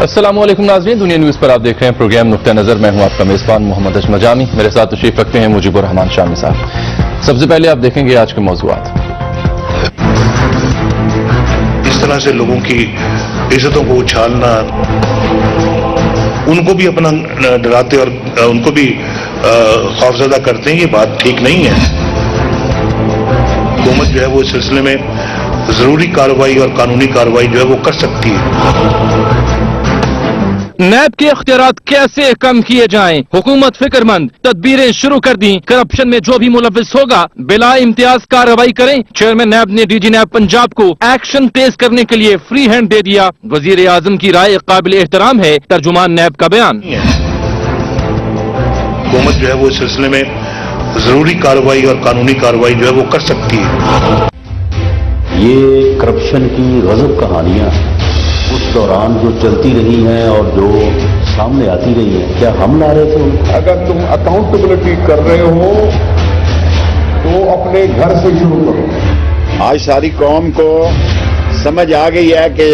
السلام علیکم ناظرین، دنیا نیوز پر آپ دیکھ رہے ہیں پروگرام نقطہ نظر. میں ہوں آپ کا میزبان محمد اجمل جامی. میرے ساتھ تشریف رکھتے ہیں مجیب الرحمان شامی صاحب. سب سے پہلے آپ دیکھیں گے آج کے موضوعات. اس طرح سے لوگوں کی عزتوں کو اچھالنا، ان کو بھی اپنا ڈراتے اور ان کو بھی خوفزدہ کرتے ہیں، یہ بات ٹھیک نہیں ہے. حکومت جو ہے وہ اس سلسلے میں ضروری کارروائی اور قانونی کارروائی جو ہے وہ کر سکتی ہے. نیب کے اختیارات کیسے کم کیے جائیں؟ حکومت فکر مند، تدبیریں شروع کر دیں. کرپشن میں جو بھی ملوث ہوگا بلا امتیاز کارروائی کریں. چیئرمین نیب نے ڈی جی نیب پنجاب کو ایکشن تیز کرنے کے لیے فری ہینڈ دے دیا. وزیر اعظم کی رائے قابل احترام ہے. ترجمان نیب کا بیان. حکومت جو ہے وہ اس سلسلے میں ضروری کارروائی اور قانونی کارروائی جو ہے وہ کر سکتی ہے. یہ کرپشن کی غضب کہانیاں اس دوران جو چلتی رہی ہیں اور جو سامنے آتی رہی ہیں، کیا ہم لا رہے تھے ان کو؟ اگر تم اکاؤنٹیبلٹی کر رہے ہو تو اپنے گھر سے شروع کرو. آج ساری قوم کو سمجھ آ گئی ہے کہ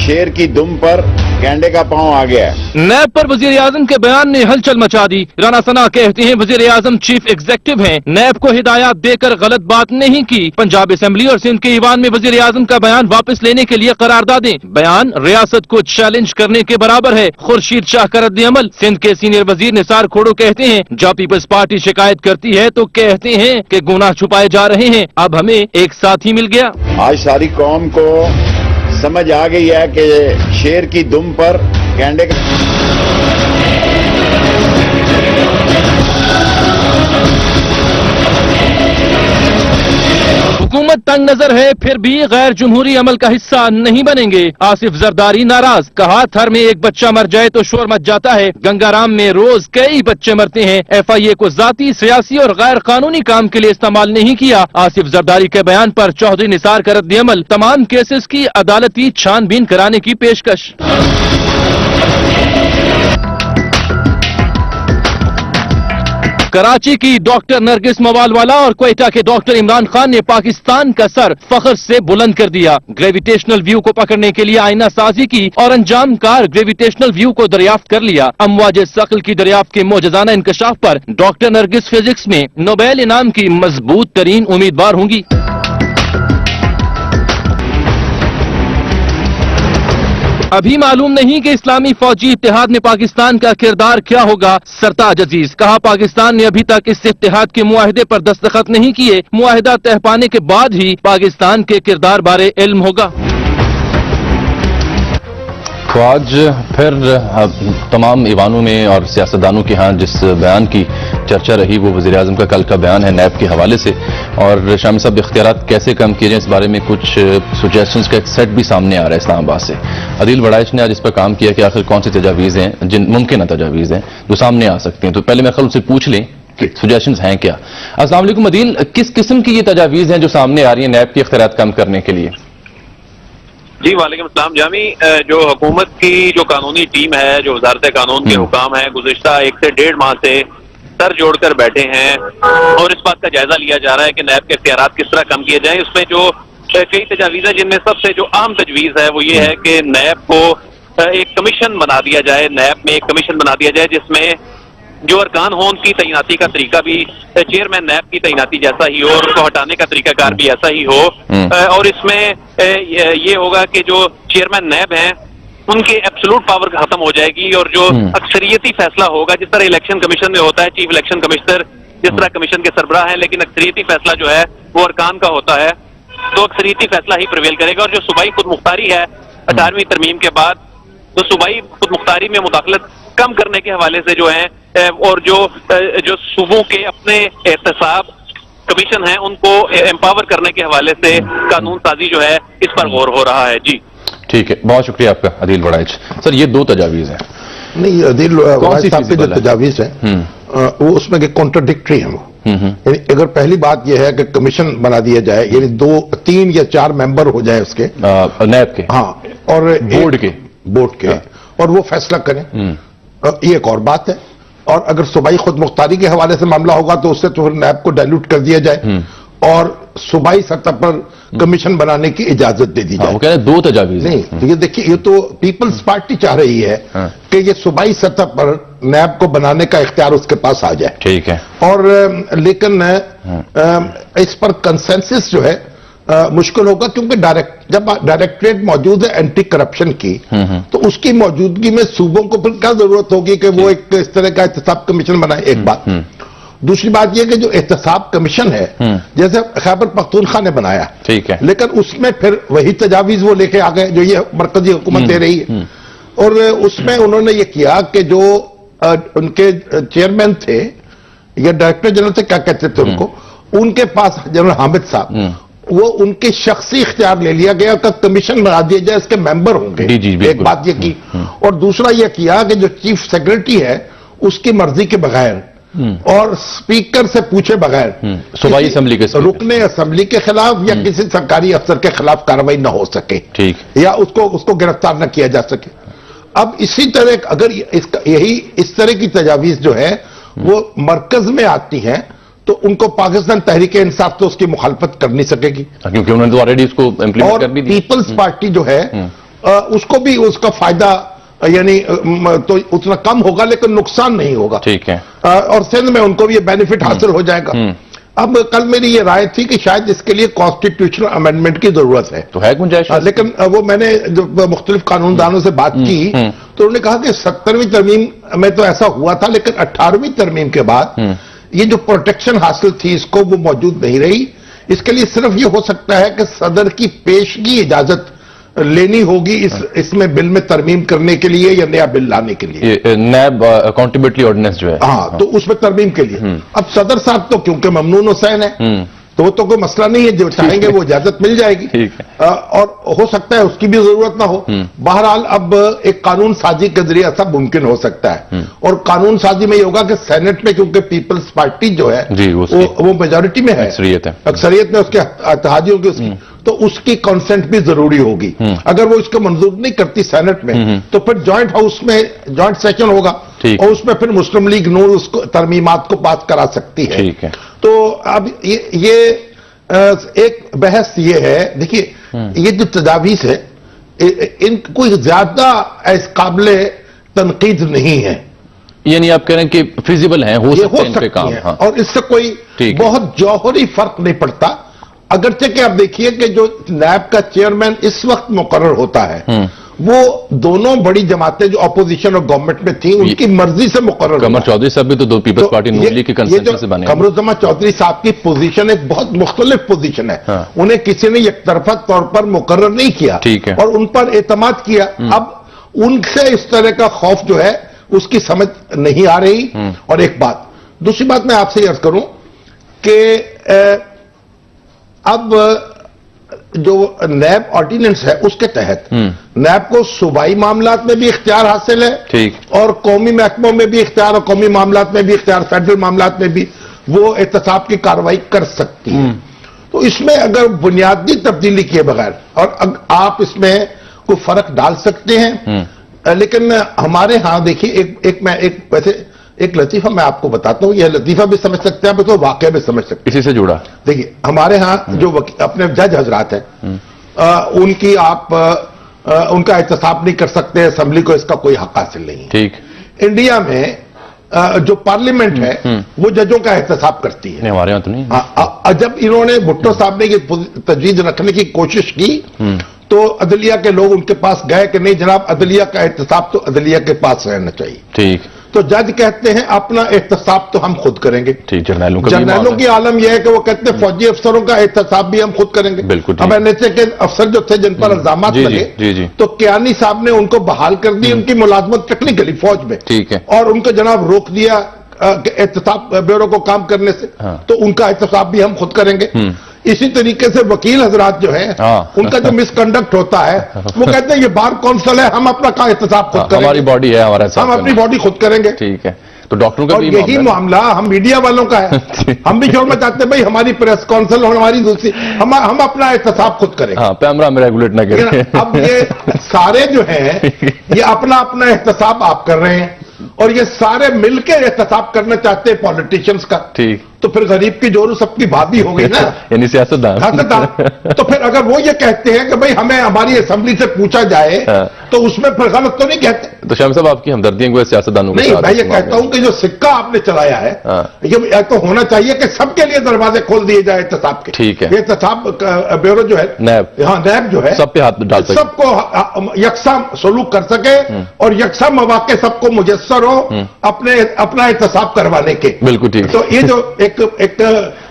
شیر کی دم پر گینڈے کا پاؤں آ گیا ہے. نیب پر وزیر اعظم کے بیان نے ہلچل مچا دی. رانا ثنا کہتے ہیں وزیر اعظم چیف ایگزیکٹو ہیں، نیب کو ہدایات دے کر غلط بات نہیں کی. پنجاب اسمبلی اور سندھ کے ایوان میں وزیر اعظم کا بیان واپس لینے کے لیے قراردادیں. بیان ریاست کو چیلنج کرنے کے برابر ہے. خورشید شاہ کا رد عمل. سندھ کے سینئر وزیر نثار کھوڑو کہتے ہیں جب پیپلز پارٹی شکایت کرتی ہے تو کہتے ہیں کہ گناہ چھپائے جا رہے ہیں. اب ہمیں ایک ساتھی مل گیا. آج ساری قوم کو سمجھ آ گئی ہے کہ شیر کی دم پر گینڈے کا حکومت تنگ نظر ہے پھر بھی غیر جمہوری عمل کا حصہ نہیں بنیں گے. آصف زرداری ناراض. کہا تھر میں ایک بچہ مر جائے تو شور مچ جاتا ہے. گنگا رام میں روز کئی بچے مرتے ہیں. ایف آئی اے کو ذاتی، سیاسی اور غیر قانونی کام کے لیے استعمال نہیں کیا. آصف زرداری کے بیان پر چودھری نثار کا رد عمل. تمام کیسز کی عدالتی چھان بین کرانے کی پیشکش. کراچی کی ڈاکٹر نرگس موال والا اور کوئٹہ کے ڈاکٹر عمران خان نے پاکستان کا سر فخر سے بلند کر دیا. گریویٹیشنل ویو کو پکڑنے کے لیے آئینہ سازی کی اور انجام کار گریویٹیشنل ویو کو دریافت کر لیا. امواج ثقل کی دریافت کے معجزانہ انکشاف پر ڈاکٹر نرگس فزکس میں نوبیل انعام کی مضبوط ترین امیدوار ہوں گی. ابھی معلوم نہیں کہ اسلامی فوجی اتحاد میں پاکستان کا کردار کیا ہوگا. سرتاج عزیز. کہا پاکستان نے ابھی تک اس اتحاد کے معاہدے پر دستخط نہیں کیے. معاہدہ طے پانے کے بعد ہی پاکستان کے کردار بارے علم ہوگا. تو آج پھر تمام ایوانوں میں اور سیاستدانوں کے ہاں جس بیان کی چرچا رہی وہ وزیر اعظم کا کل کا بیان ہے نیب کے حوالے سے. اور شامی صاحب اختیارات کیسے کم کیے جائیں اس بارے میں کچھ سجیشنز کا ایک سیٹ بھی سامنے آ رہا ہے اسلام آباد سے. عدیل وڑائچ نے آج اس پر کام کیا کہ آخر کون سی تجاویز ہیں جن ممکنہ تجاویز ہیں جو سامنے آ سکتی ہیں. تو پہلے میں خل سے پوچھ لیں کہ سجیشنز ہیں کیا. السلام علیکم عدیل، کس قسم کی یہ تجاویز ہیں جو سامنے آ رہی ہیں نیب کے اختیارات کم کرنے کے لیے؟ جی وعلیکم السلام جامی. جو حکومت کی جو قانونی ٹیم ہے، جو وزارت قانون کے حکام ہیں، گزشتہ 1 سے 1.5 ماہ سے سر جوڑ کر بیٹھے ہیں اور اس بات کا جائزہ لیا جا رہا ہے کہ نیب کے اختیارات کس طرح کم کیے جائیں. اس میں جو کئی تجاویز ہیں جن میں سب سے جو اہم تجویز ہے وہ یہ ہے کہ نیب کو ایک کمیشن بنا دیا جائے. نیب میں ایک کمیشن بنا دیا جائے جس میں جو ارکان ہوں ان کی تعیناتی کا طریقہ بھی چیئرمین نیب کی تعیناتی جیسا ہی ہو اور اس کو ہٹانے کا طریقہ کار بھی ایسا ہی ہو. اور اس میں یہ ہوگا کہ جو چیئرمین نیب ہیں ان کی ایبسولوٹ پاور ختم ہو جائے گی اور جو اکثریتی فیصلہ ہوگا جس طرح الیکشن کمیشن میں ہوتا ہے، چیف الیکشن کمشنر جس طرح کمیشن کے سربراہ ہیں، لیکن اکثریتی فیصلہ جو ہے وہ ارکان کا ہوتا ہے تو اکثریتی فیصلہ ہی پریویل کرے گا. اور جو صوبائی خود مختاری ہے 18ویں ترمیم کے بعد، تو صوبائی خود مختاری میں مداخلت کم کرنے کے حوالے سے جو ہیں اور جو صوبوں کے اپنے احتساب کمیشن ہیں ان کو امپاور کرنے کے حوالے سے قانون سازی جو ہے اس پر غور ہو رہا ہے. جی ٹھیک ہے، بہت شکریہ آپ کا عدیل وڑائچ. سر یہ 2 تجاویز ہیں. نہیں، عدیل وڑائچ صاحب کے جو تجاویز ہیں وہ اس میں کانٹرڈکٹری ہیں. وہ یعنی اگر پہلی بات یہ ہے کہ کمیشن بنا دیا جائے، یعنی 2 3 یا 4 ممبر ہو جائے اس کے نیب کے، ہاں، اور بورڈ کے اور وہ فیصلہ کریں، یہ ایک اور بات ہے. اور اگر صوبائی خود مختاری کے حوالے سے معاملہ ہوگا تو اس سے تو نیب کو ڈائلوٹ کر دیا جائے اور सूबाई सतह पर कमीशन बनाने की इजाजत दे दी जाए। वो कह रहे हैं 2 तजावीज नहीं, तो ये देखिए, ये तो पीपल्स पार्टी चाह रही है कि ये सूबाई सतह पर नैब को बनाने का इख्तियार उसके पास आ जाए। ठीक है। और लेकिन इस पर कंसेंसस जो है मुश्किल होगा, क्योंकि जब डायरेक्टरेट मौजूद है एंटी करप्शन की, तो उसकी मौजूदगी में सूबों को फिर क्या जरूरत होगी कि वो एक इस तरह का एहतसाब कमीशन बनाए। एक बात। दूसरी बात यह कि जो एहतसाब कमीशन है, जैसे खैबर पख्तूनख्वा ने बनाया, ठीक है, लेकिन उसमें फिर वही तजावीज वो लेके आ गए जो ये मरकजी हुकूमत दे रही है। और उसमें उन्होंने ये किया कि जो उनके चेयरमैन थे या डायरेक्टर जनरल थे, क्या कहते थे उनको, उनके पास जनरल हामिद साहब, वो उनके शख्सी इख्तियार ले लिया गया का कमीशन बना दिया जाए, इसके मेंबर होंगे। एक बात ये की। और दूसरा ये किया कि जो चीफ सेक्रेटरी है उसकी मर्जी के बगैर और स्पीकर से पूछे बगैर सूबाई असेंबली के रुकने असेंबली के खिलाफ या किसी सरकारी अफसर के खिलाफ कार्रवाई न हो सके, ठीक, या उसको गिरफ्तार न किया जा सके। अब इसी तरह अगर इस तरह की तजावीज जो है वो मरकज में आती हैं, तो उनको पाकिस्तान तहरीक इंसाफ तो उसकी मुखालफत कर नहीं सकेगी, क्योंकि उन्होंने तो ऑलरेडी उसको इम्प्लीमेंट कर भी दी। पीपल्स पार्टी जो है उसको भी उसका फायदा यानी तो उतना कम होगा, लेकिन नुकसान नहीं होगा। ठीक है। और सिंध में उनको भी ये बेनिफिट हासिल हो जाएगा। अब कल मेरी ये राय थी कि शायद इसके लिए कॉन्स्टिट्यूशनल अमेंडमेंट की जरूरत है, तो है गुंजाइश, लेकिन वो मैंने जो मुख्तलिफ कानूनदानों से बात की तो उन्होंने कहा कि 70वीं तरमीम में तो ऐसा हुआ था, लेकिन 18वीं तरमीम के बाद ये जो प्रोटेक्शन हासिल थी इसको वो मौजूद नहीं रही। इसके लिए सिर्फ ये हो सकता है कि सदर की पेशगी इजाजत लेनी होगी इसमें बिल में तरमीम करने के लिए या नया बिल लाने के लिए, नैब अकाउंटेबिलिटी ऑर्डिनेंस जो है। हाँ, तो उसमें तरमीम के लिए अब सदर साहब तो क्योंकि ममनून हुसैन है तो वो तो कोई मसला नहीं है, जो चाहेंगे वो इजाजत मिल जाएगी। और हो सकता है उसकी भी जरूरत ना हो। बहरहाल अब एक कानून साजी के जरिए ऐसा मुमकिन हो सकता है। और कानून साजी में ये होगा कि सेनेट में, क्योंकि पीपल्स पार्टी जो है वो मेजोरिटी में है, अक्सरियत में उसके इत्तेहादियों की उसकी, तो उसकी कंसेंट भी जरूरी होगी। अगर वो इसको मंजूर नहीं करती सेनेट में, तो फिर जॉइंट हाउस में जॉइंट सेशन होगा और उसमें फिर मुस्लिम लीग नून उसको तरमीमात को पास करा सकती है। ठीक है। तो अब ये एक बहस ये है, देखिए ये जो तजावीज है इन कोई ज्यादा काबिल तनकीद नहीं है, यानी आप कह रहे हैं कि फिजिबल हैं, हो सकते हैं काम। हाँ। और इससे कोई बहुत जौहरी फर्क नहीं पड़ता। अगरचे कि आप देखिए कि जो नैब का चेयरमैन इस वक्त मुकर्रर होता है वो दोनों बड़ी जमातें जो अपोजिशन और गवर्नमेंट में थी उनकी मर्जी से मुकर्रर। कमर चौधरी साहब भी तो पीपल्स पार्टी नून लीग के कंसेंसस से बने। कमरुज़्ज़मान चौधरी साहब की पोजीशन एक बहुत मुख्तलिफ पोजीशन है। हाँ। उन्हें किसी ने एकतरफा तौर पर मुकर्रर नहीं किया, ठीक है, और उन पर एतमाद किया। अब उनसे इस तरह का खौफ जो है उसकी समझ नहीं आ रही। और एक बात, दूसरी बात मैं आपसे अर्ज करूं कि अब जो नैब ऑर्डिनेंस है उसके तहत नैब को सूबाई मामलात में भी इख्तियार हासिल है, ठीक, और कौमी महकमों में भी इख्तियार और कौमी मामलात में भी इख्तियार, फेडरल मामलात में भी वो एहतसाब की कार्रवाई कर सकती है। तो इसमें अगर बुनियादी तब्दीली किए बगैर और आप इसमें कोई फर्क डाल सकते हैं, लेकिन हमारे यहां देखिए वैसे एक लतीफा मैं आपको बताता हूं, यह लतीफा भी समझ सकते हैं आप, तो वाकया भी समझ सकते हैं। इसी से जुड़ा देखिए हमारे यहाँ जो अपने जज हजरात हैं उनकी आप उनका एहतसाब नहीं कर सकते, असेंबली को इसका कोई हक हासिल नहीं। ठीक। इंडिया में जो पार्लियामेंट है वो जजों का एहतसाब करती है, हमारे यहाँ तो नहीं। जब इन्होंने भुट्टो साहब ने तजवीज रखने की कोशिश की तो अदलिया के लोग उनके पास गए कि नहीं जनाब, अदलिया का एहतसाब तो अदलिया के पास रहना चाहिए। ठीक। तो जज कहते हैं अपना एहतसाब तो हम खुद करेंगे। ठीक। जर्नैलों की आलम यह है कि वो कहते हैं फौजी अफसरों का एहतसाब भी हम खुद करेंगे। बिल्कुल। अब एनएचए के अफसर जो थे जिन पर इल्जामात लगे, तो कियानी साहब ने उनको बहाल कर दी, उनकी मुलाजमत टेक्निकली फौज में, ठीक है, और उनको जनाब रोक दिया एहतसाब ब्यूरो को काम करने से। तो उनका एहतसाब भी हम खुद करेंगे। इसी तरीके से वकील हजरात जो है उनका जो मिसकंडक्ट होता है वो कहते हैं ये बार कौंसिल है, हम अपना का एहतसाब खुद करेंगे, हमारी बॉडी है, हमारा हम अपनी बॉडी खुद करेंगे। ठीक है। तो डॉक्टरों का भी यही मामला हम मीडिया वालों का है। हम भी शोर में चाहते हैं भाई हमारी प्रेस काउंसिल और हमारी दूसरी हम अपना एहतसाब खुद करेंगे। हाँ, कैमरा में रेगुलेट ना करें। अब ये सारे जो हैं ये अपना अपना एहतसाब आप कर रहे हैं और ये सारे मिलकर एहतसाब करना चाहते हैं पॉलिटिशियंस का। ठीक। तो फिर गरीब की जोरू सबकी भाभी होगी ना, यानी सियासतदान। तो फिर अगर वो ये कहते हैं कि भाई हमें हमारी असेंबली से पूछा जाए, तो उसमें फिर गलत तो नहीं कहते। तो शाम साहब आपकी हमदर्दियां को सियासतदानों नहीं, मैं ये कहता हूं कि जो सिक्का आपने चलाया है, ये तो होना चाहिए कि सबके लिए दरवाजे खोल दिए जाए एहतसाब के। ठीक है, एहतसाब ब्यूरो जो है, नैब, हाँ नैब जो है, सब पे हाथ डाल सके, सबको यकसा सलूक कर सके और यकसा मौके सबको मुयस्सर हो अपना एहतसाब करवाने के। बिल्कुल ठीक। तो ये जो एक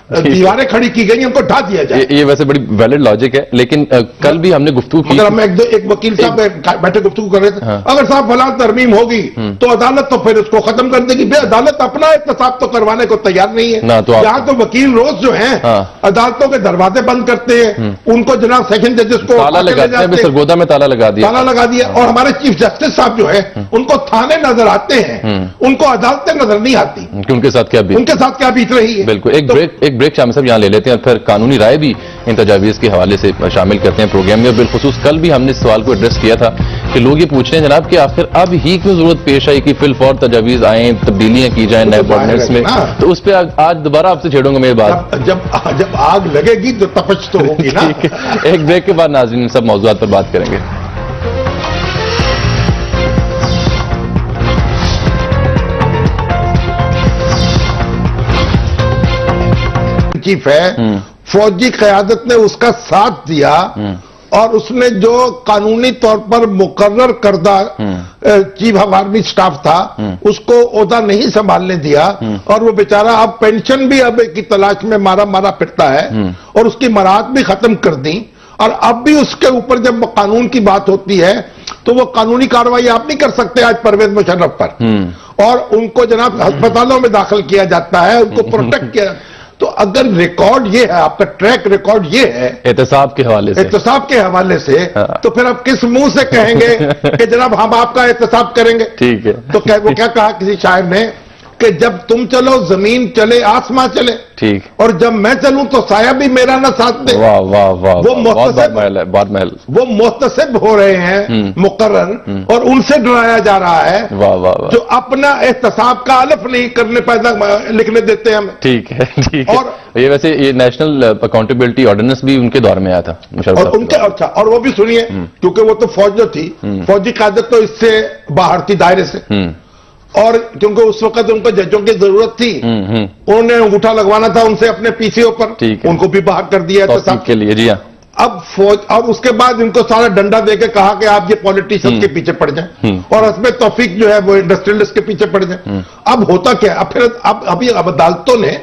दीवारें खड़ी की गई उनको ढा दिया जाए। ये वैसे बड़ी वैलिड लॉजिक है, लेकिन कल भी हमने गुफ्तगू की, अगर हम एक वकील साहब बैठे गुफ्तगू कर रहे थे, अगर साहब फलां तरमीम होगी तो अदालत तो फिर उसको खत्म कर देगी। भाई अदालत अपना एहतसाब तो करवाने को तैयार नहीं है ना। तो यहाँ तो वकील रोज जो है अदालतों के दरवाजे बंद करते हैं, उनको जनाब सेशन जजेस को ताला लगाते हैं, सरगोदा में ताला लगा दिया। और हमारे चीफ जस्टिस साहब जो है उनको थाने नजर आते हैं, उनको अदालतें नजर नहीं आती कि उनके साथ क्या बीत रही है। बिल्कुल, एक ब्रेक शामिल साहब यहाँ ले लेते हैं, फिर कानूनी राय भी इन तजावीज़ के हवाले से शामिल करते हैं प्रोग्राम में। बिलखुसूस कल भी हमने इस सवाल को एड्रेस किया था कि लोग ये पूछ रहे हैं जनाब कि आखिर अब ही क्यों जरूरत पेश आई कि फिलफौर तजावीज़ आए, तब्दीलियां की जाए नए ऑर्डिनेंस में। तो उस पर आज दोबारा आपसे छेड़ूंगा मेरी बात। जब आग लगेगी तो तपश तो होगी ना। एक ब्रेक के बाद नाज़रीन सब मौज़ूआत पर बात करेंगे। चीफ है, फौजी क़यादत ने उसका साथ दिया और उसने जो कानूनी तौर पर मुकर्रर करदा चीफ ऑफ आर्मी स्टाफ था उसको ओहदा नहीं संभालने दिया और वो बेचारा अब पेंशन भी अब की तलाश में मारा फिरता है और उसकी मराहत भी खत्म कर दी। और अब भी उसके ऊपर जब कानून की बात होती है तो वो कानूनी कार्रवाई आप नहीं कर सकते आज परवेज मुशर्रफ पर, और उनको जनाब अस्पतालों में दाखिल किया जाता है, उनको प्रोटेक्ट किया। तो अगर रिकॉर्ड ये है, आपका ट्रैक रिकॉर्ड ये है एहतसाब के हवाले से, तो फिर आप किस मुंह से कहेंगे कि जनाब हम आपका एहतसाब करेंगे। ठीक है, तो वो क्या कहा किसी शायर ने कि जब तुम चलो जमीन चले आसमां चले, ठीक, और जब मैं चलूं तो साया भी मेरा ना साथ दे। वाह वाह वाह, वो मुहतसिब हो रहे हैं मुकर्रर और उनसे डराया जा रहा है। वाह वाह वाह, जो अपना एहतसाब का अलफ नहीं करने पैदा लिखने देते हैं हमें। ठीक है। और ये वैसे ये नेशनल अकाउंटेबिलिटी ऑर्डिनेंस भी उनके दौर में आया था और उनके, अच्छा, और वो भी सुनिए क्योंकि वो तो फौज जो थी, फौजी क़यादत तो इससे बाहर थी दायरे से, और क्योंकि उस वक्त उनको जजों की जरूरत थी, उन्होंने अंगूठा लगवाना था उनसे अपने पीसीओ पर, उनको भी बाहर कर दिया था के लिए। जी हाँ। अब फौज, और उसके बाद इनको सारा डंडा देके कहा कि आप ये पॉलिटिशियन के पीछे पड़ जाएं और हस्बे तौफीक जो है वो इंडस्ट्रियलिस्ट के पीछे पड़ जाएं। अब होता क्या, अब फिर अभी अदालतों ने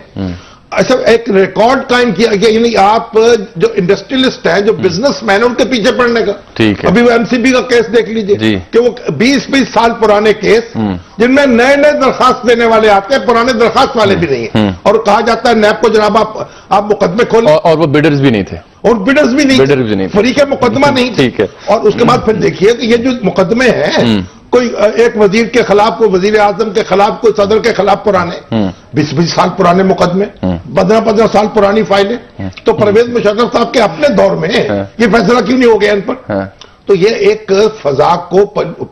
ऐसा एक रिकॉर्ड कायम किया कि यानी आप जो इंडस्ट्रियलिस्ट हैं, जो बिजनेसमैन है, उनके पीछे पड़ने का। ठीक है। अभी वो एमसीबी का केस देख लीजिए कि वो 20-20 साल पुराने केस जिनमें नए दरखास्त देने वाले आते हैं, पुराने दरखास्त वाले भी नहीं है, और कहा जाता है नैब को जनाब आप मुकदमे खोलें, और वो बिडर्स भी नहीं थे, फरीक मुकदमा नहीं। ठीक है। और उसके बाद फिर देखिए कि ये जो मुकदमे हैं, कोई एक वजीर के खिलाफ, कोई वजीर आजम के खिलाफ, कोई सदर के खिलाफ पुराने 20-20 साल पुराने मुकदमे, 15-15 साल पुरानी फाइलें। तो परवेज मुशर्रफ साहब के अपने दौर में ये फैसला क्यों नहीं हो गया इन पर? तो ये एक फजा को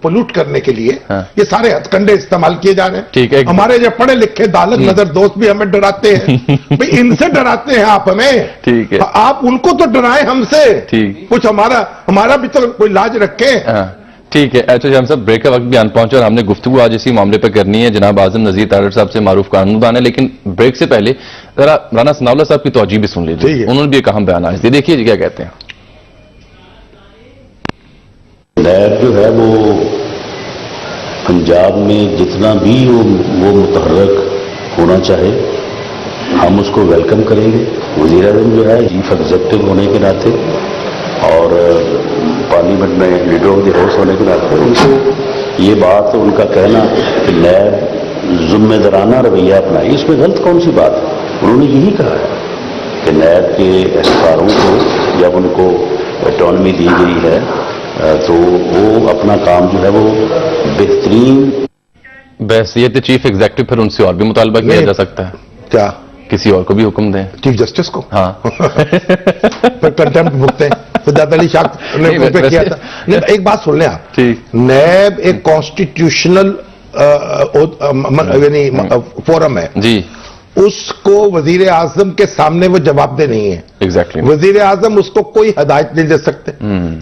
पलूट करने के लिए ये सारे हथकंडे इस्तेमाल किए जा रहे हैं। ठीक है। हमारे जो पढ़े लिखे दालत नजर दोस्त भी हमें डराते हैं। भाई इनसे डराते हैं आप हमें। ठीक है। आप उनको तो डराएं हमसे। ठीक। कुछ हमारा भी तो कोई लाज रखे। ठीक है। अच्छा, हम सब ब्रेक का वक्त भी आन पहुंचे और हमने गुफ्तगू आज इसी मामले पर करनी है। जनाब आजम नजीर तारड़ साहब से मारूफ कानूनदान है, लेकिन ब्रेक से पहले जरा राना सनाउल्लाह साहब की तौजीह भी सुन लीजिए। उन्होंने भी एक अहम बयान आज दिया, देखिए क्या कहते हैं। नैब जो है वो पंजाब में जितना भी वो मुतहर्रक होना चाहे हम उसको वेलकम करेंगे। वज़ीर आज़म जो है चीफ एग्जीक्यूटिव होने के नाते और पार्लियामेंट में लीडर ऑफ द हाउस होने के नाते उनको ये बात, उनका कहना कि नैब जिम्मेदाराना रवैया अपनाए, इसमें गलत कौन सी बात है। उन्होंने यही कहा है कि नैब के एहसारों को जब उनको ऑटोनमी दी गई है तो वो अपना काम जो है वो बेहतरीन। बहसियत चीफ एग्जीक्यूटिव फिर उनसे और भी मुतालबा किया जा सकता है क्या? किसी और को भी हुक्म दें, चीफ जस्टिस को। हाँ। फिर कंटेम्प्ट भुगते हैं। फदात अली शाह ने पे किया था। नहीं, एक बात सुन लें आप। ठीक। नैब एक कॉन्स्टिट्यूशनल यानी फोरम है जी, उसको वजीर आजम के सामने वो जवाबदेह नहीं है। एग्जैक्टली। वजीर आजम उसको कोई हदायत नहीं दे सकते,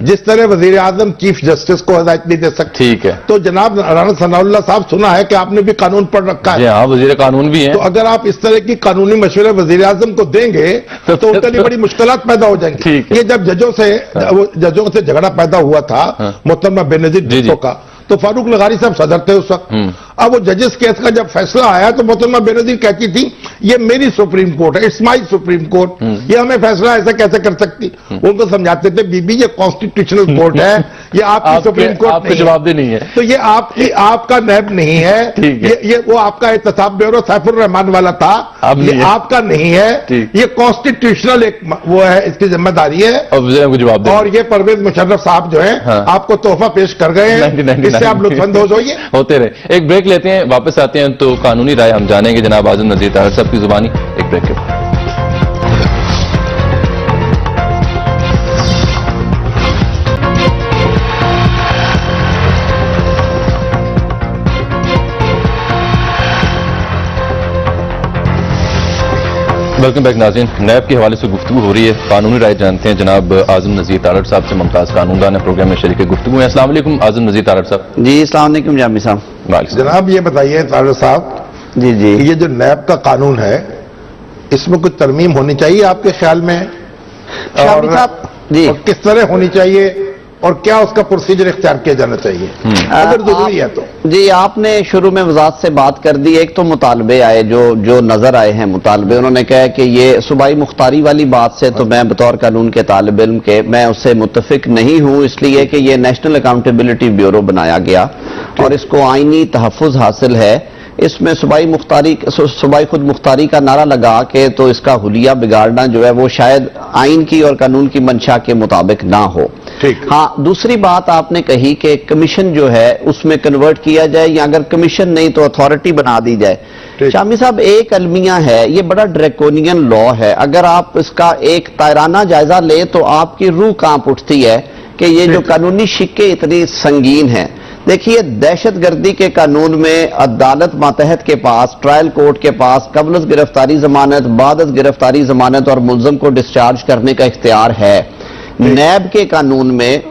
जिस तरह वजीर आजम चीफ जस्टिस को हदायत नहीं दे सकते। ठीक है। तो जनाब राना सनाउल्लाह साहब, सुना है कि आपने भी कानून पढ़ रखा है। हाँ, वजीर कानून भी है। तो अगर आप इस तरह की कानूनी मशवरे वजीर आजम को देंगे तो उनके लिए बड़ी मुश्किलात पैदा हो जाएंगी। ये जब जजों से झगड़ा पैदा हुआ था मोहतरमा बेनजीर भुट्टो का, तो फारूक लगारी साहब सदर थे उस वक्त। अब वो जजेस केस का जब फैसला आया तो मोहतरमा बेनजीर कहती थी ये मेरी सुप्रीम कोर्ट है, इट्स माई सुप्रीम कोर्ट, ये हमें फैसला ऐसा कैसे कर सकती। उनको समझाते थे बीबी ये कॉन्स्टिट्यूशनल कोर्ट है, ये आपकी सुप्रीम कोर्ट नहीं, जवाबदेह नहीं है, तो ये आपका नैब नहीं है, ये वो आपका एहतसाब ब्यूरो सैफुर रहमान वाला था, ये आपका नहीं है, ये कॉन्स्टिट्यूशनल एक वो है, इसकी जिम्मेदारी है और ये परवेज मुशर्रफ साहब जो है आपको तोहफा पेश कर गए हैं, इससे आप लुत्फानंदोज होइए। होते रहे। एक ब्रेक लेते हैं, वापस आते हैं तो कानूनी राय हम जानेंगे जनाब आजम नज़ीर तारड़ साहब की जुबानी। एक ब्रेक के बाद वेलकम बैक नाज़रीन। नैब के हवाले से गुफ्तगू हो रही है, कानूनी राय जानते हैं जनाब आजम नज़ीर तारड़ साहब से। मुमताज़ कानूनदान है, प्रोग्राम में शरीक गुफ्तगू है। अस्सलाम वालेकुम आजम नज़ीर तारड़ साहब। जी अस्सलाम वालेकुम जामी साहब। जनाब ये बताइए तारड़ साहब, जी जी, ये जो नैब का कानून है इसमें कुछ तरमीम होनी चाहिए आपके ख्याल में, जामी साहब जी, और किस तरह होनी चाहिए और क्या उसका प्रोसीजर इख्तियार किया जाना चाहिए अगर जरूरी है तो? जी आपने शुरू में वजाहत से बात कर दी। एक तो मुतालबे आए जो नजर आए हैं मुतालबे, उन्होंने कहा कि ये सूबाई मुख्तारी वाली बात से तो मैं बतौर कानून के तालिब इल्म के मैं उससे मुत्तफिक नहीं हूं, इसलिए कि ये नेशनल अकाउंटेबिलिटी ब्यूरो बनाया गया और इसको आईनी तहफ़्फ़ुज़ हासिल है। इसमें सूबाई खुद मुख्तारी का नारा लगा के तो इसका हुलिया बिगाड़ना जो है वो शायद आइन की और कानून की मंशा के मुताबिक ना हो। हाँ, दूसरी बात आपने कही कि कमीशन जो है उसमें कन्वर्ट किया जाए, या अगर कमीशन नहीं तो अथॉरिटी बना दी जाए। शामी साहब एक अलमिया है, ये बड़ा ड्रैकोनियन लॉ है, अगर आप इसका एक तायराना जायजा ले तो आपकी रूह कांप उठती है कि ये जो कानूनी शिक्के इतनी संगीन हैं। देखिए दहशतगर्दी के कानून में अदालत मातहत के पास, ट्रायल कोर्ट के पास कबल गिरफ्तारी जमानत, बाद गिरफ्तारी जमानत और मुल्जम को डिस्चार्ज करने का इख्तियार है। नैब के कानून में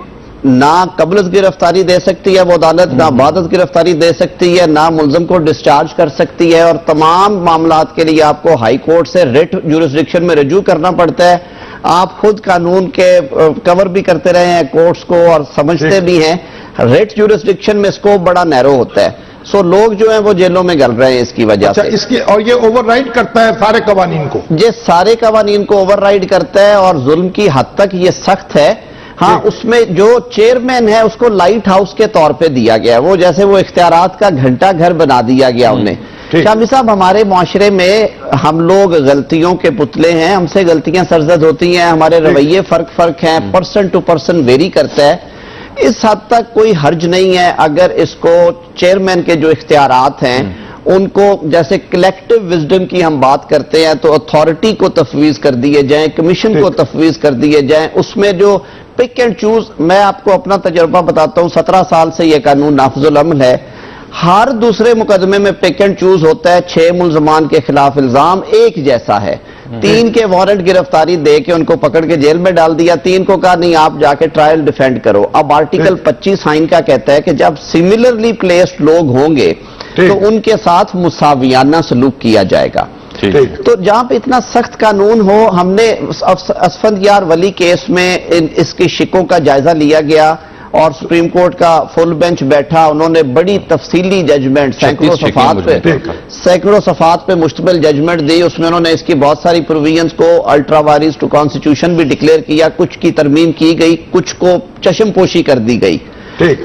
ना कबल गिरफ्तारी दे सकती है वो अदालत, ना बाद गिरफ्तारी दे सकती है, ना मुल्जम को डिस्चार्ज कर सकती है, और तमाम मामलात के लिए आपको हाई कोर्ट से रिट जुरिस्डिक्शन में रजू करना पड़ता है। आप खुद कानून के कवर भी करते रहे हैं कोर्ट्स को और समझते भी हैं, रेट ज्यूरिस्डिक्शन में स्कोप बड़ा नैरो होता है। सो लोग जो हैं वो जेलों में गल रहे हैं इसकी वजह से। इसके और ये ओवरराइड करता है सारे कवानीन को, ये सारे कवानीन को ओवरराइड करता है और जुल्म की हद तक ये सख्त है। हाँ, उसमें जो चेयरमैन है उसको लाइट हाउस के तौर पे दिया गया, वो जैसे वो इख्तियारात का घंटा घर बना दिया गया उन्हें। शामी साहब, हमारे माशरे में हम लोग गलतियों के पुतले हैं, हमसे गलतियां सरजद होती हैं, हमारे रवैये फर्क हैं, पर्सन टू पर्सन वेरी करता है। इस हद तक कोई हर्ज नहीं है अगर इसको चेयरमैन के जो इख्तियारात हैं उनको, जैसे कलेक्टिव विजडम की हम बात करते हैं, तो अथॉरिटी को तफवीज कर दिए जाएं, कमीशन को तफवीज कर दिए जाएं। उसमें जो पिक एंड चूज, मैं आपको अपना तजर्बा बताता हूं, 17 साल से यह कानून नाफिजुल अमल है। हर दूसरे मुकदमे में पिक एंड चूज होता है, 6 मुल्जमान के खिलाफ इल्जाम एक जैसा है, 3 के वारंट गिरफ्तारी दे के उनको पकड़ के जेल में डाल दिया, 3 को कहा नहीं आप जाके ट्रायल डिफेंड करो। अब आर्टिकल 25 आइन का कहता है कि जब सिमिलरली प्लेस्ड लोग होंगे तो उनके साथ मुसावियाना सलूक किया जाएगा। तो जहां पे इतना सख्त कानून हो, हमने असफंदियार वली केस में इसकी शिकों का जायजा लिया गया और सुप्रीम कोर्ट का फुल बेंच बैठा, उन्होंने बड़ी तफसीली जजमेंट सैकड़ों सफात पे मुश्तमिल जजमेंट दी। उसमें उन्होंने इसकी बहुत सारी प्रोविजंस को अल्ट्रा वारिस टू कॉन्स्टिट्यूशन भी डिक्लेयर किया, कुछ की तरमीम की गई, कुछ को चशमपोशी कर दी गई।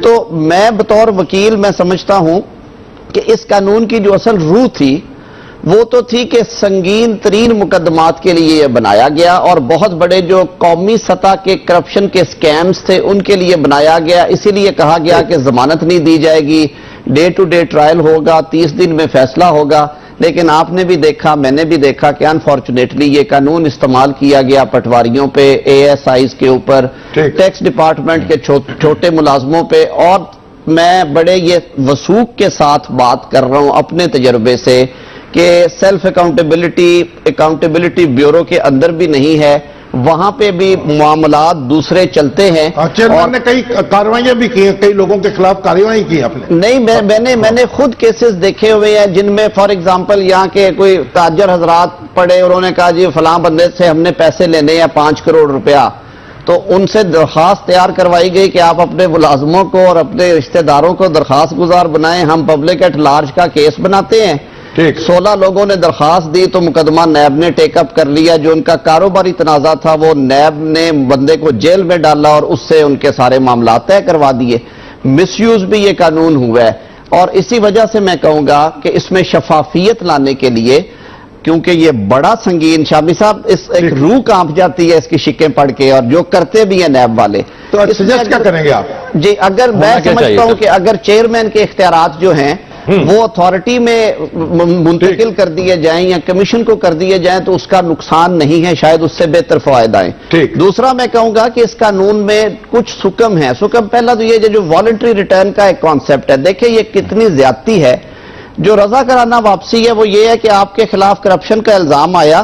तो मैं बतौर वकील मैं समझता हूं कि इस कानून की जो असल रूह थी वो तो थी कि संगीन तरीन मुकदमात के लिए यह बनाया गया और बहुत बड़े जो कौमी सतह के करप्शन के स्कैम्स थे उनके लिए बनाया गया। इसीलिए कहा गया कि जमानत नहीं दी जाएगी, डे टू डे ट्रायल होगा, 30 दिन में फैसला होगा। लेकिन आपने भी देखा, मैंने भी देखा कि अनफॉर्चुनेटली ये कानून इस्तेमाल किया गया पटवारियों पे, ASIs के ऊपर, टैक्स डिपार्टमेंट के छोटे मुलाजमों पे। और मैं बड़े ये वसूख के साथ बात कर रहा हूं अपने तजर्बे से کہ سیلف اکاؤنٹیبلٹی بیورو کے اندر بھی نہیں ہے، وہاں پہ بھی معاملات دوسرے چلتے ہیں. چیئرمین نے کئی کارروائیاں بھی کی ہیں، کئی لوگوں کے خلاف کارروائی کی آپ نے؟ نہیں، میں نے خود کیسز دیکھے ہوئے ہیں جن میں فار ایگزامپل یہاں کے کوئی تاجر حضرات پڑے، انہوں نے کہا جی فلاں بندے سے ہم نے پیسے لینے ہیں 5 کروڑ روپیہ، تو ان سے درخواست تیار کروائی گئی کہ آپ اپنے ملازموں کو اور اپنے رشتہ داروں کو درخواست گزار بنائیں، ہم پبلک ایٹ لارج کا کیس بناتے ہیں. 16 لوگوں نے درخواست دی تو مقدمہ نیب نے ٹیک اپ کر لیا. جو ان کا کاروباری تنازع تھا وہ نیب نے بندے کو جیل میں ڈالا اور اس سے ان کے سارے معاملات طے کروا دیے. مس یوز بھی یہ قانون ہوا ہے، اور اسی وجہ سے میں کہوں گا کہ اس میں شفافیت لانے کے لیے، کیونکہ یہ بڑا سنگین، شامی صاحب ایک روح کانپ جاتی ہے اس کی شکیں پڑھ کے، اور جو کرتے بھی ہیں نیب والے. تو سجیسٹ کیا کریں گے آپ؟ جی اگر میں سمجھتا ہوں کہ اگر چیئرمین کے اختیارات جو ہیں وہ اتھارٹی میں منتقل کر دیے جائیں یا کمیشن کو کر دیے جائیں تو اس کا نقصان نہیں ہے، شاید اس سے بہتر فوائد آئیں. دوسرا میں کہوں گا کہ اس قانون میں کچھ سکم ہے. سکم پہلا تو یہ جو والنٹری ریٹرن کا ایک کانسیپٹ ہے، دیکھیں یہ کتنی زیادتی ہے. جو رضاکارانہ واپسی ہے وہ یہ ہے کہ آپ کے خلاف کرپشن کا الزام آیا،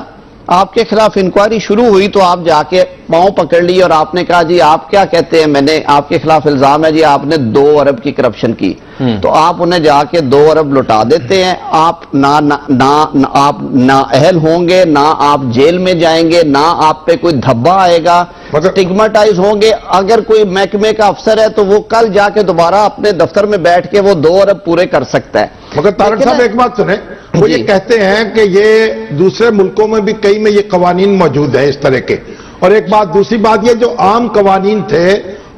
آپ کے خلاف انکوائری شروع ہوئی تو آپ جا کے پاؤں پکڑ لی اور آپ نے کہا جی آپ کیا کہتے ہیں، میں نے آپ کے خلاف الزام ہے جی آپ نے 2 ارب کی کرپشن کی، تو آپ انہیں جا کے 2 ارب لوٹا دیتے ہیں. آپ آپ نااہل ہوں گے، نہ آپ جیل میں جائیں گے، نہ آپ پہ کوئی دھبا آئے گا، سٹگماٹائز ہوں گے. اگر کوئی محکمے کا افسر ہے تو وہ کل جا کے دوبارہ اپنے دفتر میں بیٹھ کے وہ 2 ارب پورے کر سکتا ہے. مگر طارق صاحب ایک بات سنیں، وہ یہ کہتے ہیں کہ یہ دوسرے ملکوں میں بھی کئی میں یہ قوانین موجود ہیں اس طرح کے. اور ایک بات، دوسری بات یہ جو عام قوانین تھے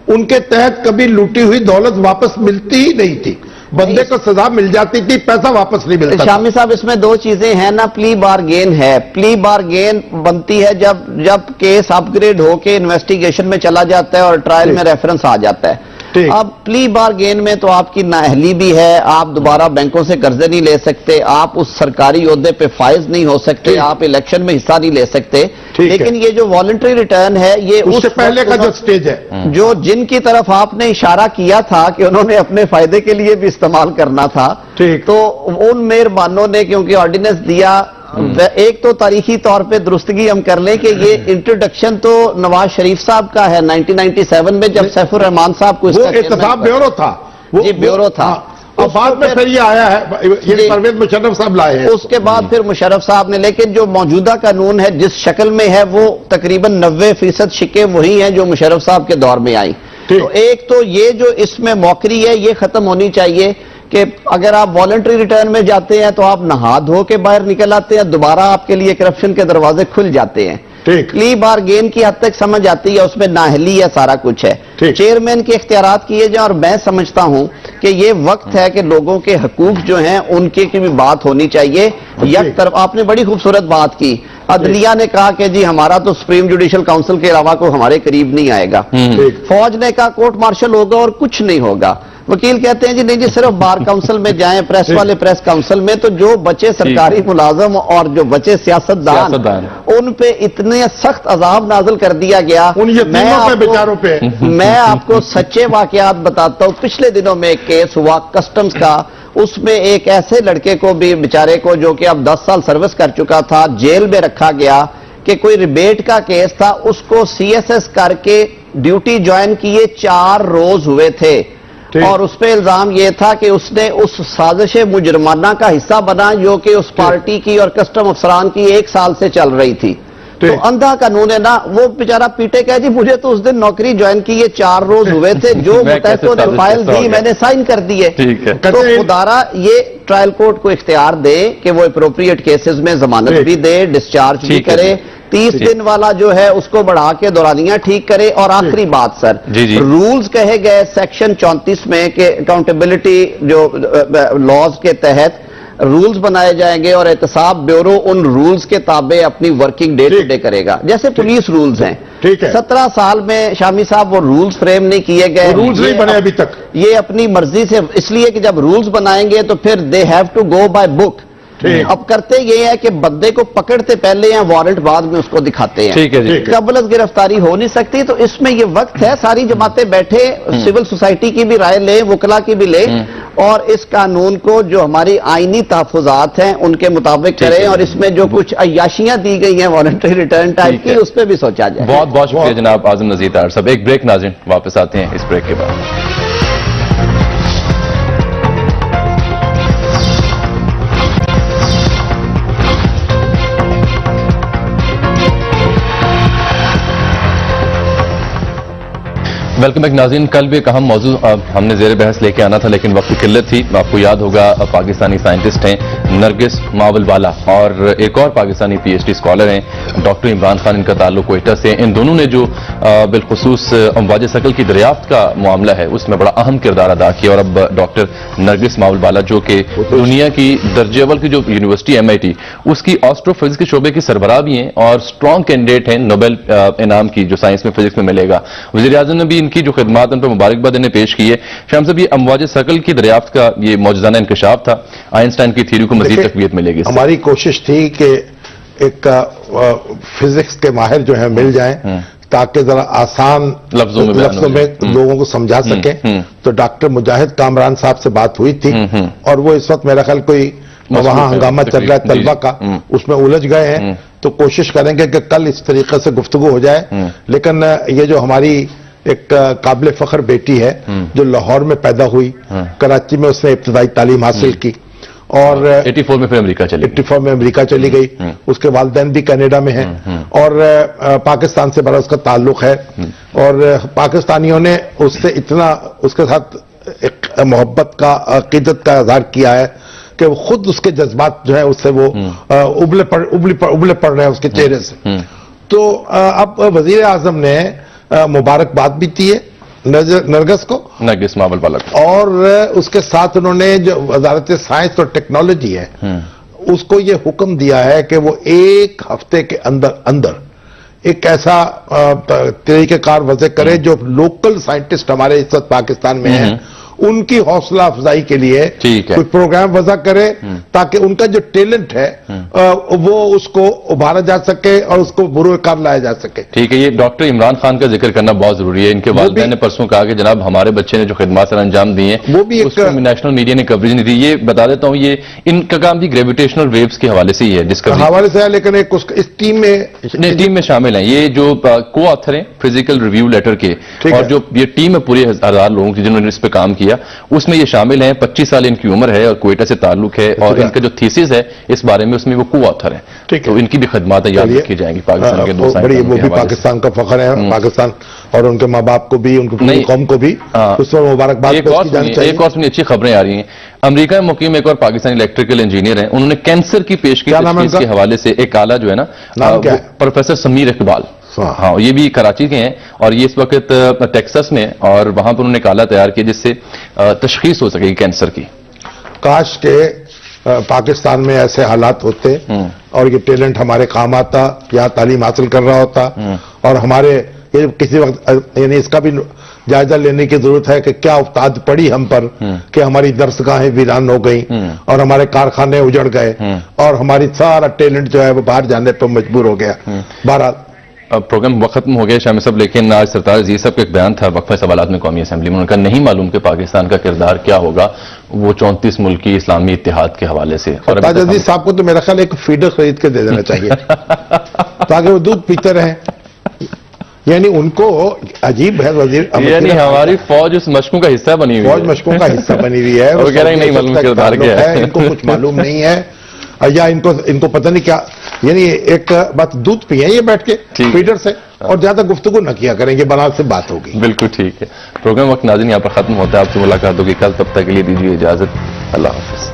ان کے تحت کبھی لوٹی ہوئی دولت واپس ملتی ہی نہیں تھی، بندے کو سزا مل جاتی تھی، پیسہ واپس نہیں ملتا. شامی صاحب اس میں 2 چیزیں ہیں نا، پلی بارگین ہے. پلی بارگین بنتی ہے جب کیس اپ گریڈ ہو کے انویسٹیگیشن میں چلا جاتا ہے اور ٹرائل میں ریفرنس آ جاتا ہے. اب پلی بارگین میں تو آپ کی نااہلی بھی ہے، آپ دوبارہ بینکوں سے قرضے نہیں لے سکتے، آپ اس سرکاری عہدے پہ فائز نہیں ہو سکتے، آپ الیکشن میں حصہ نہیں لے سکتے. لیکن یہ جو والنٹری ریٹرن ہے یہ اس سے پہلے کا جو سٹیج ہے، جو جن کی طرف آپ نے اشارہ کیا تھا کہ انہوں نے اپنے فائدے کے لیے بھی استعمال کرنا تھا، تو ان مہربانوں نے کیونکہ آرڈیننس دیا. ایک تو تاریخی طور پہ درستگی ہم کر لیں کہ یہ انٹروڈکشن تو نواز شریف صاحب کا ہے 1997 میں، جب سیف الرحمان صاحب کو اس کا احتساب بیورو تھا. جی بیورو تھا، اور بعد میں پھر یہ آیا ہے، یہ پرویز مشرف صاحب لائے ہیں. اس کے بعد پھر مشرف صاحب نے. لیکن جو موجودہ قانون ہے جس شکل میں ہے وہ تقریباً 90% شکیں وہی ہیں جو مشرف صاحب کے دور میں آئی. تو ایک تو یہ جو اس میں موکری ہے یہ ختم ہونی چاہیے کہ اگر آپ والنٹری ریٹرن میں جاتے ہیں تو آپ نہا دھو کے باہر نکل آتے ہیں، دوبارہ آپ کے لیے کرپشن کے دروازے کھل جاتے ہیں. پلی بارگین کی حد تک سمجھ آتی ہے، اس میں نااہلی ہے، سارا کچھ ہے. چیئرمین کے اختیارات کیے جائیں، اور میں سمجھتا ہوں کہ یہ وقت ہے کہ لوگوں کے حقوق جو ہیں ان کی بھی بات ہونی چاہیے. یک طرف آپ نے بڑی خوبصورت بات کی، عدلیہ نے کہا کہ جی ہمارا تو سپریم جوڈیشل کاؤنسل کے علاوہ کوئی ہمارے قریب نہیں آئے گا. فوج نے کہا کورٹ مارشل ہوگا اور کچھ نہیں ہوگا. وکیل کہتے ہیں جی نہیں جی صرف بار کاؤنسل میں جائیں، پریس والے پریس کاؤنسل میں. تو جو بچے سرکاری ملازم اور جو بچے سیاستدان ان پہ اتنے سخت عذاب نازل کر دیا گیا. میں آپ کو سچے واقعات بتاتا ہوں. پچھلے دنوں میں ایک کیس ہوا کسٹمز کا، اس میں ایک ایسے لڑکے کو بھی بیچارے کو جو کہ اب 10 سال سروس کر چکا تھا جیل میں رکھا گیا کہ کوئی ریبیٹ کا کیس تھا. اس کو CSS کر کے ڈیوٹی جوائن کیے 4 روز ہوئے تھے، اور اس پہ الزام یہ تھا کہ اس نے اس سازش مجرمانہ کا حصہ بنا جو کہ اس پارٹی کی اور کسٹم افسران کی 1 سال سے چل رہی تھی. تو اندھا قانون ہے نا. وہ بیچارہ پیٹے کہا جی مجھے تو اس دن نوکری جوائن کی، یہ 4 روز ہوئے تھے، جو متحدوں نے فائل دی میں نے سائن کر دیے. تو خدارہ یہ ٹرائل کورٹ کو اختیار دے کہ وہ اپروپریٹ کیسز میں ضمانت بھی دے، ڈسچارج بھی کرے. 30 دن والا جو ہے اس کو بڑھا کے دورانیہ ٹھیک کرے. اور آخری بات سر، رولز کہے گئے سیکشن 34 میں کہ اکاؤنٹیبلٹی جو لاز کے تحت رولز بنائے جائیں گے اور احتساب بیورو ان رولز کے تابع اپنی ورکنگ ڈے ٹو ڈے کرے گا، جیسے پولیس رولز ہیں. 17 سال میں شامی صاحب وہ رولز فریم نہیں کیے گئے، رولز نہیں بنے ابھی تک. یہ اپنی مرضی سے، اس لیے کہ جب رولز بنائیں گے تو پھر they have to go by book. اب کرتے یہ ہے کہ بندے کو پکڑتے پہلے ہیں، وارنٹ بعد میں اس کو دکھاتے ہیں. ٹھیک ہے جی. قبل از گرفتاری ہو نہیں سکتی. تو اس میں یہ وقت ہے ساری جماعتیں بیٹھے سول سوسائٹی کی بھی رائے لیں، وکلا کی بھی لیں، اور اس قانون کو جو ہماری آئینی تحفظات ہیں ان کے مطابق کریں، اور اس میں جو کچھ عیاشیاں دی گئی ہیں وارنٹری ریٹرن ٹائپ کی، اس پہ بھی سوچا جائے. بہت بہت شکریہ جناب اعظم نذیر طاہر صاحب. ایک بریک ناظرین، واپس آتے ہیں اس بریک کے بعد. ویلکم بیک ناظرین. کل بھی ایک اہم موضوع ہم نے زیر بحث لے کے آنا تھا لیکن وقت کی قلت تھی. آپ کو یاد ہوگا پاکستانی سائنٹسٹ ہیں نرگس ماول بالا اور ایک اور Pakistani P H D scholar ہیں ڈاکٹر عمران خان. ان کا تعلق کوئٹہ سے. ان دونوں نے جو بالخصوص امواج ثقل کی دریافت کا معاملہ ہے اس میں بڑا اہم کردار ادا کیا. اور اب ڈاکٹر نرگس ماول بالا جو کہ دنیا کی درجہ اول کی جو یونیورسٹی MIT اس کی آسٹرو فزکس کے شعبے کی سربراہ بھی ہیں اور اسٹرانگ کینڈیڈیٹ ہیں نوبل انعام کی جو سائنس میں فزکس میں ملے گا. وزیر اعظم نے بھی ان کی جو خدمات ان پر مبارکباد انہیں پیش کی ہے. شام صاحب، یہ امواج ثقل کی دریافت کا یہ معجزانہ انکشاف تھا. آئنسٹائن کی تھیوری کو مزید تقویت ملے گی. ہماری کوشش تھی کہ ایک فزکس کے ماہر جو ہیں مل جائیں تاکہ ذرا آسان لفظوں میں لوگوں کو سمجھا سکیں. تو ڈاکٹر مجاہد کامران صاحب سے بات ہوئی تھی اور وہ اس وقت میرا خیال کوئی وہاں ہنگامہ چل رہا ہے طلبہ کا، اس میں الجھ گئے ہیں. تو کوشش کریں گے کہ کل اس طریقے سے گفتگو ہو جائے. لیکن یہ جو ہماری ایک قابل فخر بیٹی ہے جو لاہور میں پیدا ہوئی، کراچی میں اس نے ابتدائی تعلیم حاصل کی اور 84 میں پھر امریکہ چلی گئی. اس کے والدین بھی کینیڈا میں ہیں اور پاکستان سے بڑا اس کا تعلق ہے. اور پاکستانیوں نے اس سے اتنا اس کے ساتھ ایک محبت کا عقیدت کا اظہار کیا ہے کہ وہ خود اس کے جذبات جو ہے اس سے وہ ابلے پڑ رہے ہیں اس کے چہرے سے. تو اب وزیر اعظم نے مبارکباد بھی دی ہے نرگس کو، نرگس ماول بالا کو، اور اس کے ساتھ انہوں نے جو وزارت سائنس اور ٹیکنالوجی ہے اس کو یہ حکم دیا ہے کہ وہ ایک ہفتے کے اندر ایک ایسا طریقہ کار وضع کرے جو لوکل سائنٹسٹ ہمارے اس وقت پاکستان میں ہیں ان کی حوصلہ افزائی کے لیے کوئی پروگرام وضع کرے تاکہ ان کا جو ٹیلنٹ ہے وہ اس کو ابھارا جا سکے اور اس کو بروئے کار لایا جا سکے. ٹھیک ہے. یہ ڈاکٹر عمران خان کا ذکر کرنا بہت ضروری ہے. ان کے والدین نے پرسوں کہا کہ جناب ہمارے بچے نے جو خدمات سر انجام دی ہیں وہ بھی اس کو نیشنل میڈیا نے کوریج نہیں دی. یہ بتا دیتا ہوں یہ ان کا کام بھی گریویٹیشنل ویوز کے حوالے سے ہی ہے جس کا حوالے سے ہے. لیکن اس ٹیم میں شامل ہیں یہ جو کو آتھر ہیں فزیکل ریویو لیٹر کے، اور جو یہ ٹیم ہے پورے 1000 لوگوں کی جنہوں نے اس پہ کام کیا اس میں یہ شامل ہیں. 25 سال ان کی عمر ہے اور کوئٹہ سے تعلق ہے اور ان کا جو تھیسس ہے اس بارے میں اس میں وہ کو آتھر ہیں. تو ان کی بھی خدمات یاد رکھی جائیں گی. پاکستان کے وہ بھی پاکستان کا فخر ہے. پاکستان اور ان کے ماں باپ کو بھی ان کی قوم کو بھی اس میں مبارکباد. ایک اور اچھی خبریں آ رہی ہیں. امریکہ میں مقیم ایک اور پاکستانی الیکٹریکل انجینئر ہیں. انہوں نے کینسر کی پیشگی کے حوالے سے ایک آلہ جو ہے نا پروفیسر سمیر اقبال، ہاں یہ بھی کراچی کے ہیں اور یہ اس وقت ٹیکسس میں، اور وہاں پر انہوں نے ایک آلہ تیار کیا جس سے تشخیص ہو سکے گی کینسر کی. کاش کے پاکستان میں ایسے حالات ہوتے اور یہ ٹیلنٹ ہمارے کام آتا، یہاں تعلیم حاصل کر رہا ہوتا. اور ہمارے یہ کسی وقت یعنی اس کا بھی جائزہ لینے کی ضرورت ہے کہ کیا افتاد پڑی ہم پر کہ ہماری درسگاہیں ویران ہو گئیں اور ہمارے کارخانے اجڑ گئے اور ہماری سارا ٹیلنٹ جو ہے وہ باہر جانے پر مجبور ہو گیا. بہرحال پروگرام وقت ختم ہو گیا شامی صاحب، لیکن آج سرتاج عزیز صاحب کا ایک بیان تھا وقفہ سوالات میں قومی اسمبلی میں. ان کا نہیں معلوم کہ پاکستان کا کردار کیا ہوگا وہ 34 ملکی اسلامی اتحاد کے حوالے سے. سرتاج عزیز صاحب کو تو میرا خیال ایک فیڈر خرید کے دے دینا چاہیے تاکہ وہ دودھ پیتے رہیں. یعنی ان کو عجیب ہے وزیر، یعنی ہماری فوج اس مشقوں کا حصہ بنی ہوئی ہے. فوج مشقوں کا حصہ بنی ہوئی ہے. وہ کہہ رہے ہیں نہیں معلوم کردار کیا ہے. ان کو کچھ معلوم نہیں ہے یا ان کو پتہ نہیں کیا. یعنی ایک بات دودھ پیئے یہ بیٹھ کے فیڈر سے اور زیادہ گفتگو نہ کیا کریں گے، بنا سے بات ہوگی. بالکل ٹھیک ہے. پروگرام وقت ناظرین یہاں پر ختم ہوتا ہے. آپ سے ملاقات ہوگی کل. تب تک کے لیے دیجیے اجازت. اللہ حافظ.